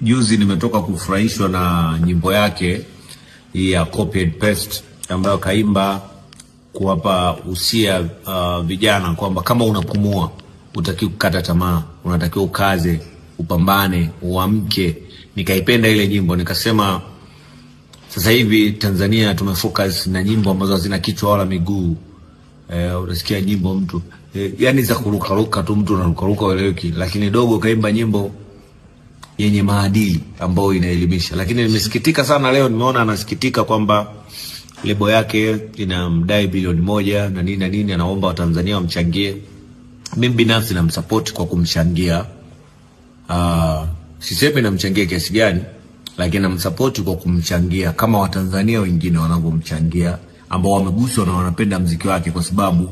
Juzi nimetoka kufurahishwa na nyimbo yake ya Copy and Paste ambayo kaimba kuwapa usia vijana kwamba kama unapumua utakiwa kukata tamaa, unatakiwa ukaze, upambane, uamke. Nikaipenda ile nyimbo, nikasema sasa hivi Tanzania tumefocus na nyimbo ambazo hazina kichwa wala miguu. Unasikia nyimbo mtu yani za kurukaruka tu, mtu anarukaruka ueleweki, lakini Dogo kaimba nyimbo yenye maadili ambayo inaelimisha. Lakini nimesikitika sana leo, nimeona anasikitika kwamba lebo yake inamdai bilioni 1 na nini, anaomba Watanzania wamchangie. Mimi binafsi namsupport kwa kumchangia. Sisemi namchangia kiasi gani, lakini namsupport kwa kumchangia kama Watanzania wengine wanavyomchangia ambao wameguswa na wanapenda muziki wake, kwa sababu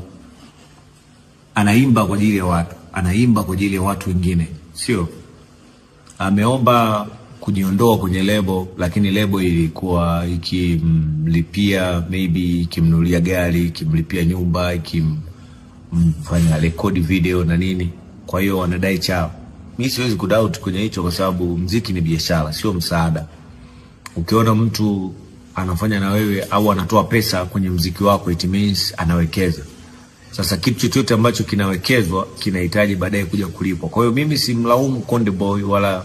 anaimba kwa ajili ya watu, anaimba kwa ajili ya watu wengine. Sio ameomba kujiondoa kwenye lebo, lakini lebo ilikuwa ikimlipia, maybe ikimnunulia gari, ikimlipia nyumba, ikimfanya record video na nini. Kwa hiyo wanadai chao. Mimi siwezi kudoubt kwenye hicho, kwa sababu muziki ni biashara, sio msaada. Ukiona mtu anafanya na wewe au anatoa pesa kwenye muziki wako, it means anawekeza. Sasa kitu chochote ambacho kinawekezwa kinahitaji baadaye kuja kulipwa. Kwa hiyo mimi simlaumu Konde Boy wala